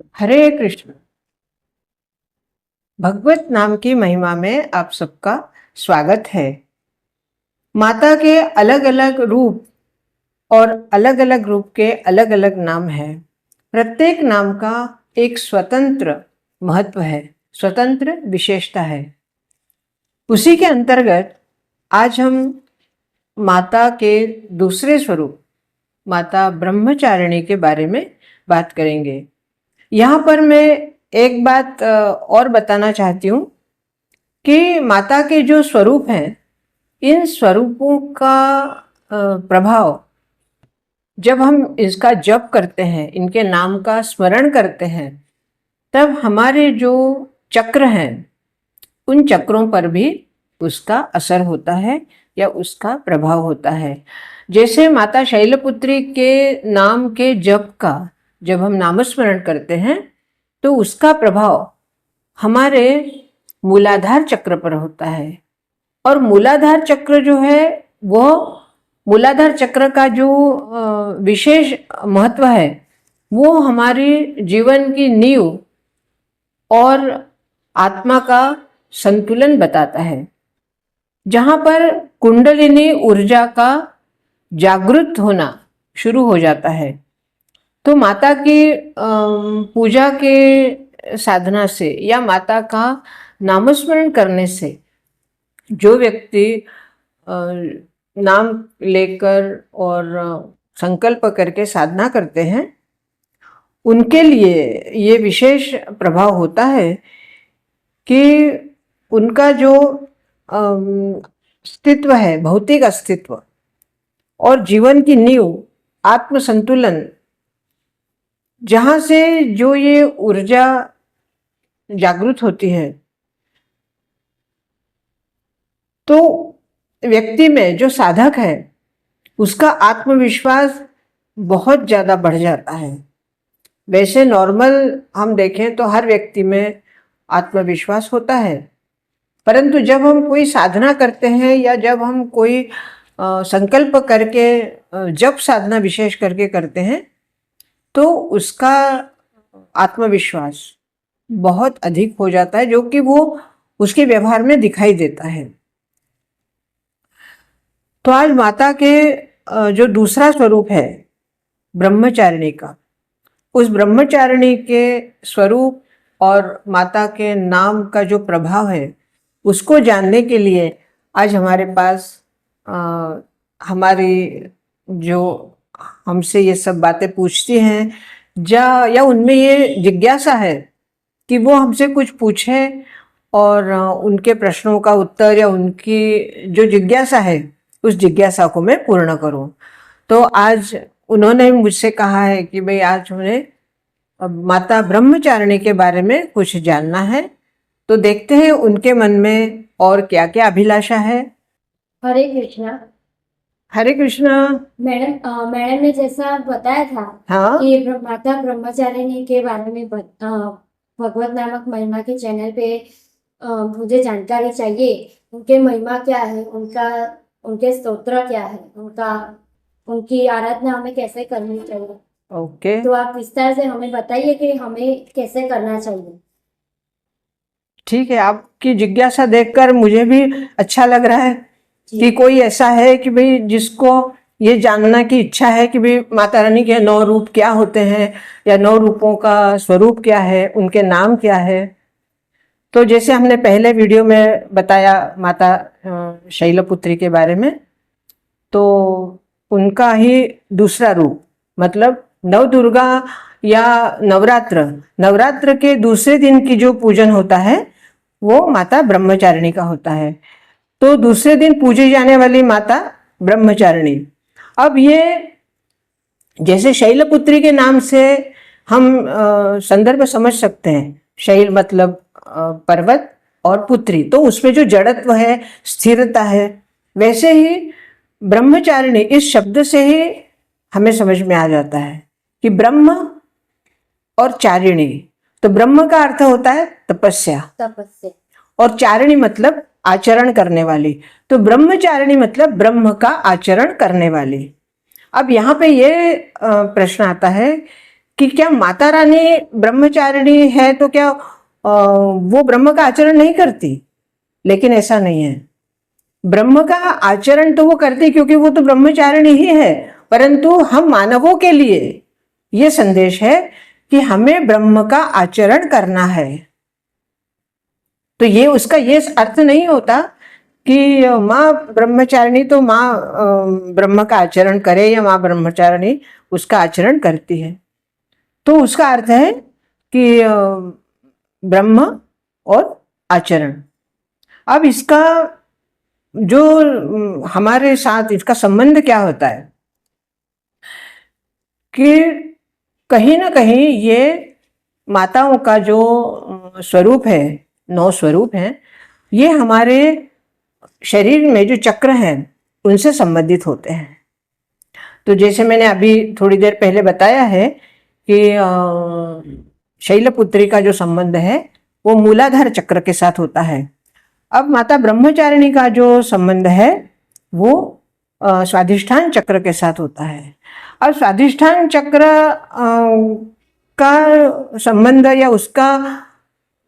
हरे कृष्ण। भगवत नाम की महिमा में आप सबका स्वागत है। माता के अलग अलग रूप और अलग अलग रूप के अलग अलग नाम हैं। प्रत्येक नाम का एक स्वतंत्र महत्व है, स्वतंत्र विशेषता है। उसी के अंतर्गत आज हम माता के दूसरे स्वरूप माता ब्रह्मचारिणी के बारे में बात करेंगे। यहाँ पर मैं एक बात और बताना चाहती हूँ कि माता के जो स्वरूप हैं, इन स्वरूपों का प्रभाव जब हम इसका जप करते हैं, इनके नाम का स्मरण करते हैं, तब हमारे जो चक्र हैं उन चक्रों पर भी उसका असर होता है या उसका प्रभाव होता है। जैसे माता शैलपुत्री के नाम के जप का जब हम नामस्मरण करते हैं तो उसका प्रभाव हमारे मूलाधार चक्र पर होता है। और मूलाधार चक्र जो है वो मूलाधार चक्र का जो विशेष महत्व है वो हमारी जीवन की नींव और आत्मा का संतुलन बताता है। जहाँ पर कुंडलिनी ऊर्जा का जागृत होना शुरू हो जाता है, तो माता की पूजा के साधना से या माता का नामस्मरण करने से जो व्यक्ति नाम लेकर और संकल्प करके साधना करते हैं, उनके लिए ये विशेष प्रभाव होता है कि उनका जो अस्तित्व है, भौतिक अस्तित्व और जीवन की नींव आत्म संतुलन, जहाँ से जो ये ऊर्जा जागृत होती है, तो व्यक्ति में जो साधक है उसका आत्मविश्वास बहुत ज़्यादा बढ़ जाता है। वैसे नॉर्मल हम देखें तो हर व्यक्ति में आत्मविश्वास होता है, परंतु जब हम कोई साधना करते हैं या जब हम कोई संकल्प करके जब साधना विशेष करके करते हैं तो उसका आत्मविश्वास बहुत अधिक हो जाता है, जो कि वो उसके व्यवहार में दिखाई देता है। तो आज माता के जो दूसरा स्वरूप है ब्रह्मचारिणी का, उस ब्रह्मचारिणी के स्वरूप और माता के नाम का जो प्रभाव है उसको जानने के लिए आज हमारे पास हमारी जो हमसे ये सब बातें पूछती हैं या उनमें ये जिज्ञासा है कि वो हमसे कुछ पूछें और उनके प्रश्नों का उत्तर या उनकी जो जिज्ञासा है उस जिज्ञासा को मैं पूर्ण करूं। तो आज उन्होंने मुझसे कहा है कि भाई आज उन्हें माता ब्रह्मचारिणी के बारे में कुछ जानना है, तो देखते हैं उनके मन में और क्या क्या अभिलाषा है। हरे कृष्णा। हरे कृष्णा। मैडम ने जैसा बताया था, हाँ, कि माता ब्रह्मचारिणी के बारे में भगवत नामक महिमा के चैनल पे मुझे जानकारी चाहिए। उनके महिमा क्या है, उनके स्तोत्र क्या है, उनकी आराधना हमें कैसे करनी चाहिए। ओके। तो आप विस्तार से हमें बताइए कि हमें कैसे करना चाहिए। ठीक है, आपकी जिज्ञासा देखकर मुझे भी अच्छा लग रहा है कि कोई ऐसा है कि भाई जिसको ये जानना की इच्छा है कि भाई माता रानी के 9 रूप क्या होते हैं या 9 रूपों का स्वरूप क्या है, उनके नाम क्या है। तो जैसे हमने पहले वीडियो में बताया माता शैलपुत्री के बारे में, तो उनका ही दूसरा रूप मतलब नवदुर्गा या नवरात्र के दूसरे दिन की जो पूजन होता है वो माता ब्रह्मचारिणी का होता है। तो दूसरे दिन पूजी जाने वाली माता ब्रह्मचारिणी। अब ये जैसे शैलपुत्री के नाम से हम संदर्भ समझ सकते हैं। शैल मतलब पर्वत और पुत्री, तो उसमें जो जड़त्व है, स्थिरता है, वैसे ही ब्रह्मचारिणी इस शब्द से ही हमें समझ में आ जाता है कि ब्रह्म और चारिणी। तो ब्रह्म का अर्थ होता है तपस्या और चारिणी मतलब आचरण करने वाली। तो ब्रह्मचारिणी मतलब ब्रह्म का आचरण करने वाली। अब यहाँ पे ये प्रश्न आता है कि क्या माता रानी ब्रह्मचारिणी है तो क्या वो ब्रह्म का आचरण नहीं करती? लेकिन ऐसा नहीं है। ब्रह्म का आचरण तो वो करती क्योंकि वो तो ब्रह्मचारिणी ही है, परंतु हम मानवों के लिए ये संदेश है कि हमें ब्रह्म का आचरण करना है। तो ये उसका ये अर्थ नहीं होता कि माँ ब्रह्मचारिणी तो माँ ब्रह्म का आचरण करे या माँ ब्रह्मचारिणी उसका आचरण करती है। तो उसका अर्थ है कि ब्रह्म और आचरण। अब इसका जो हमारे साथ इसका संबंध क्या होता है कि कहीं ना कहीं ये माताओं का जो स्वरूप है, 9 स्वरूप हैं, ये हमारे शरीर में जो चक्र हैं उनसे संबंधित होते हैं। तो जैसे मैंने अभी थोड़ी देर पहले बताया है कि शैलपुत्री का जो संबंध है वो मूलाधार चक्र के साथ होता है। अब माता ब्रह्मचारिणी का जो संबंध है वो स्वाधिष्ठान चक्र के साथ होता है। अब स्वाधिष्ठान चक्र का संबंध या उसका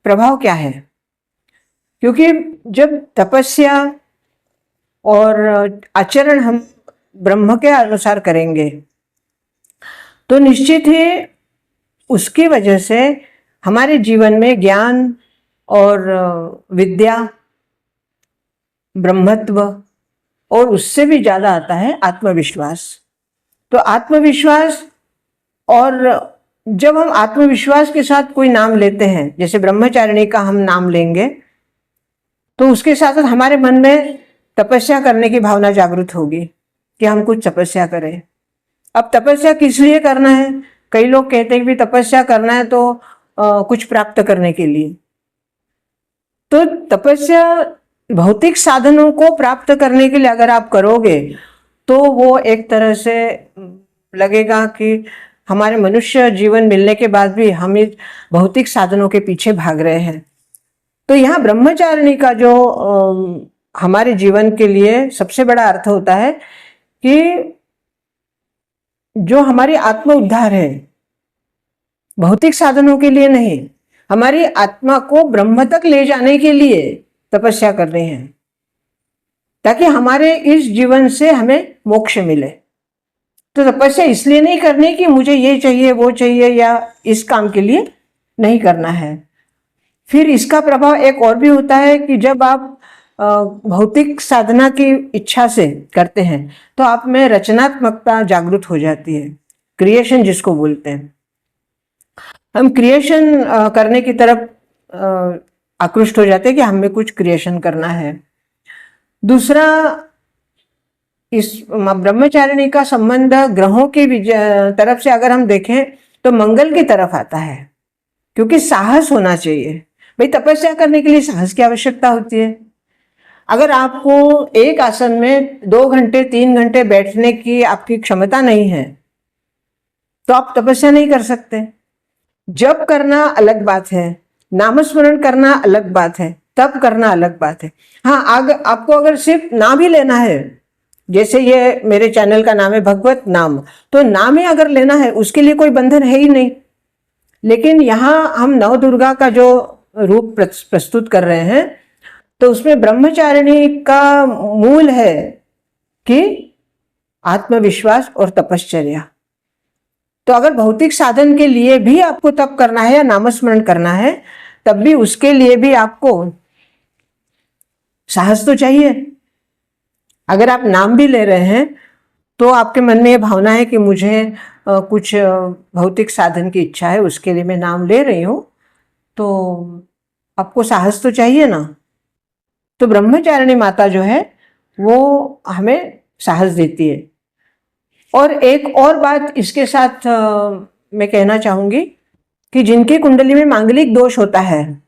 प्रभाव क्या है? क्योंकि जब तपस्या और आचरण हम ब्रह्म के अनुसार करेंगे तो निश्चित ही उसकी वजह से हमारे जीवन में ज्ञान और विद्या, ब्रह्मत्व और उससे भी ज्यादा आता है आत्मविश्वास। तो आत्मविश्वास, और जब हम आत्मविश्वास के साथ कोई नाम लेते हैं, जैसे ब्रह्मचारिणी का हम नाम लेंगे, तो उसके साथ साथ हमारे मन में तपस्या करने की भावना जागृत होगी कि हम कुछ तपस्या करें। अब तपस्या किस लिए करना है? कई लोग कहते हैं कि तपस्या करना है तो कुछ प्राप्त करने के लिए। तो तपस्या भौतिक साधनों को प्राप्त करने के लिए अगर आप करोगे तो वो एक तरह से लगेगा कि हमारे मनुष्य जीवन मिलने के बाद भी हम इस भौतिक साधनों के पीछे भाग रहे हैं। तो यहाँ ब्रह्मचारिणी का जो हमारे जीवन के लिए सबसे बड़ा अर्थ होता है कि जो हमारी आत्म उद्धार है, भौतिक साधनों के लिए नहीं, हमारी आत्मा को ब्रह्म तक ले जाने के लिए तपस्या कर रहे हैं, ताकि हमारे इस जीवन से हमें मोक्ष मिले। तो तपस्या इसलिए नहीं करनी कि मुझे ये चाहिए वो चाहिए या इस काम के लिए नहीं करना है। फिर इसका प्रभाव एक और भी होता है कि जब आप भौतिक साधना की इच्छा से करते हैं तो आप में रचनात्मकता जागृत हो जाती है, क्रिएशन जिसको बोलते हैं। हम क्रिएशन करने की तरफ आकृष्ट हो जाते हैं कि हमें कुछ क्रिएशन करना है। दूसरा, इस ब्रह्मचारिणी का संबंध ग्रहों की तरफ से अगर हम देखें तो मंगल की तरफ आता है, क्योंकि साहस होना चाहिए। भाई तपस्या करने के लिए साहस की आवश्यकता होती है। अगर आपको एक आसन में 2 घंटे 3 घंटे बैठने की आपकी क्षमता नहीं है तो आप तपस्या नहीं कर सकते। जप करना अलग बात है, नामस्मरण करना अलग बात है, तप करना अलग बात है। हाँ, आपको अगर सिर्फ नाम ही लेना है, जैसे ये मेरे चैनल का नाम है भगवत नाम, तो नाम ही अगर लेना है उसके लिए कोई बंधन है ही नहीं। लेकिन यहाँ हम नव दुर्गा का जो रूप प्रस्तुत कर रहे हैं तो उसमें ब्रह्मचारिणी का मूल है कि आत्मविश्वास और तपश्चर्या। तो अगर भौतिक साधन के लिए भी आपको तप करना है या नामस्मरण करना है, तब भी उसके लिए भी आपको साहस तो चाहिए। अगर आप नाम भी ले रहे हैं तो आपके मन में ये भावना है कि मुझे कुछ भौतिक साधन की इच्छा है, उसके लिए मैं नाम ले रही हूं, तो आपको साहस तो चाहिए ना। तो ब्रह्मचारिणी माता जो है वो हमें साहस देती है। और एक और बात इसके साथ मैं कहना चाहूंगी कि जिनकी कुंडली में मांगलिक दोष होता है,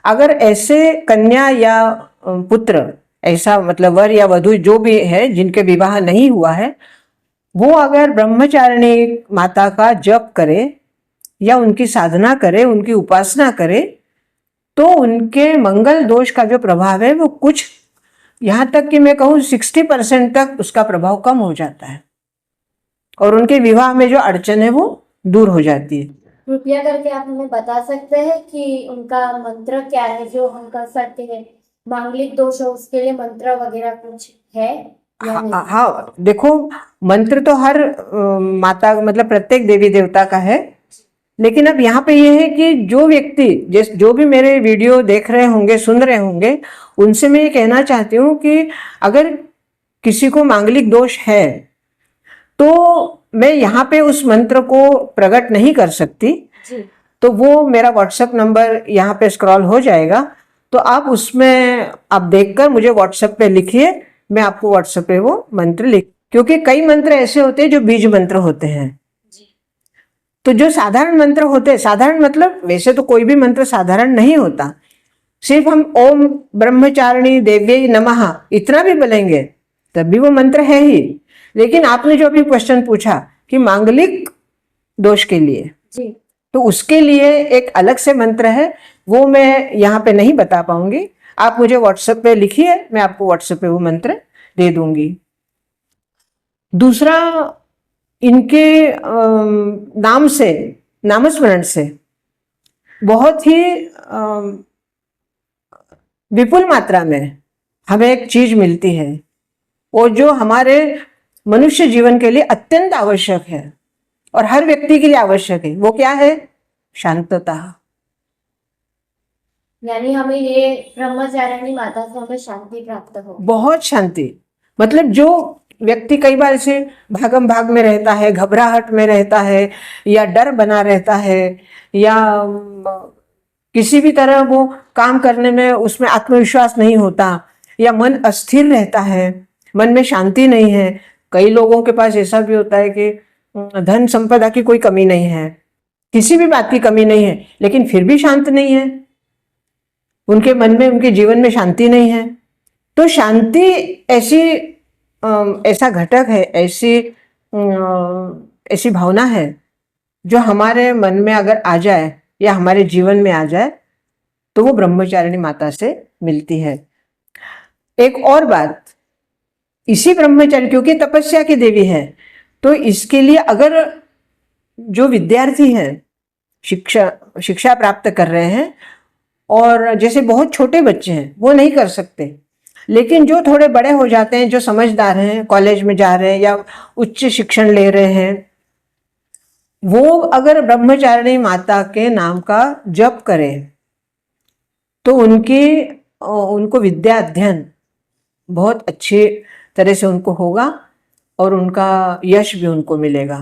अगर ऐसे कन्या या पुत्र, ऐसा मतलब वर या वधु जो भी है जिनके विवाह नहीं हुआ है, वो अगर ब्रह्मचारिणी माता का जप करे या उनकी साधना करे, उनकी उपासना करे, तो उनके मंगल दोष का जो प्रभाव है वो कुछ, यहाँ तक कि मैं कहूँ 60% तक उसका प्रभाव कम हो जाता है और उनके विवाह में जो अड़चन है वो दूर हो जाती है। कृपया करके आप हमें बता सकते हैं कि उनका मंत्र क्या है जो हम कर सकते हैं? मांगलिक दोष हो उसके लिए मंत्र वगैरह कुछ है या नहीं? हाँ, देखो, मंत्र तो हर माता मतलब प्रत्येक देवी देवता का है, लेकिन अब यहाँ पे ये है कि जो व्यक्ति जो भी मेरे वीडियो देख रहे होंगे, सुन रहे होंगे, उनसे मैं ये कहना चाहती हूँ कि अगर किसी को मांगलिक दोष है तो मैं यहाँ पे उस मंत्र को प्रकट नहीं कर सकती। जी तो वो मेरा व्हाट्सएप नंबर यहाँ पे स्क्रॉल हो जाएगा, तो आप उसमें आप देखकर मुझे व्हाट्सएप पे लिखिए, मैं आपको व्हाट्सएप पे वो मंत्र लिख, क्योंकि कई मंत्र ऐसे होते हैं जो बीज मंत्र होते हैं। जी तो जो साधारण मंत्र होते हैं, साधारण मतलब वैसे तो कोई भी मंत्र साधारण नहीं होता, सिर्फ हम ओम ब्रह्मचारिणी देव्यै नमः इतना भी बोलेंगे तब भी वो मंत्र है ही। लेकिन आपने जो अभी क्वेश्चन पूछा कि मांगलिक दोष के लिए, जी तो उसके लिए एक अलग से मंत्र है, वो मैं यहाँ पे नहीं बता पाऊंगी। आप मुझे व्हाट्सएप पे लिखिए, मैं आपको व्हाट्सएप पे वो मंत्र दे दूंगी। दूसरा, इनके नाम से, नामस्मरण से बहुत ही विपुल मात्रा में हमें एक चीज मिलती है, और जो हमारे मनुष्य जीवन के लिए अत्यंत आवश्यक है और हर व्यक्ति के लिए आवश्यक है। वो क्या है? शांतता। यानी हमें ये ब्रह्मचारिणी माता से हमें शांति प्राप्त हो। बहुत शांति, मतलब जो व्यक्ति कई बार से भागम भाग में रहता है, घबराहट में रहता है, या डर बना रहता है, या किसी भी तरह वो काम करने में उसमें आत्मविश्वास नहीं होता, या मन अस्थिर रहता है, मन में शांति नहीं है। कई लोगों के पास ऐसा भी होता है कि धन संपदा की कोई कमी नहीं है, किसी भी बात की कमी नहीं है, लेकिन फिर भी शांत नहीं है, उनके मन में, उनके जीवन में शांति नहीं है। तो शांति ऐसी ऐसा घटक है, ऐसी भावना है जो हमारे मन में अगर आ जाए या हमारे जीवन में आ जाए तो वो ब्रह्मचारिणी माता से मिलती है। एक और बात, इसी ब्रह्मचारी, क्योंकि तपस्या की देवी है, तो इसके लिए अगर जो विद्यार्थी हैं, शिक्षा प्राप्त कर रहे हैं, और जैसे बहुत छोटे बच्चे हैं वो नहीं कर सकते, लेकिन जो थोड़े बड़े हो जाते हैं, जो समझदार हैं, कॉलेज में जा रहे हैं या उच्च शिक्षण ले रहे हैं, वो अगर ब्रह्मचारिणी माता के नाम का जप करें तो उनको विद्या अध्ययन बहुत अच्छी तरह से उनको होगा और उनका यश भी उनको मिलेगा,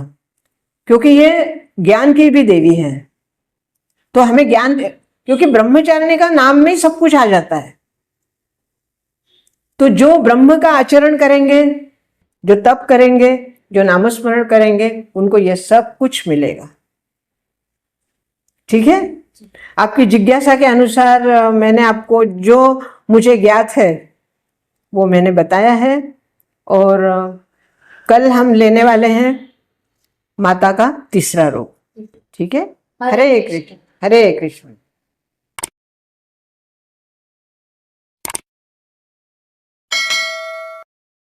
क्योंकि ये ज्ञान की भी देवी है। तो हमें ज्ञान, क्योंकि ब्रह्मचारिणी का नाम में ही सब कुछ आ जाता है। तो जो ब्रह्म का आचरण करेंगे, जो तप करेंगे, जो नामस्मरण करेंगे, उनको यह सब कुछ मिलेगा। ठीक है? आपकी जिज्ञासा के अनुसार मैंने आपको जो मुझे ज्ञात है वो मैंने बताया है, और कल हम लेने वाले हैं माता का तीसरा रूप। ठीक है? हरे कृष्ण, हरे कृष्ण।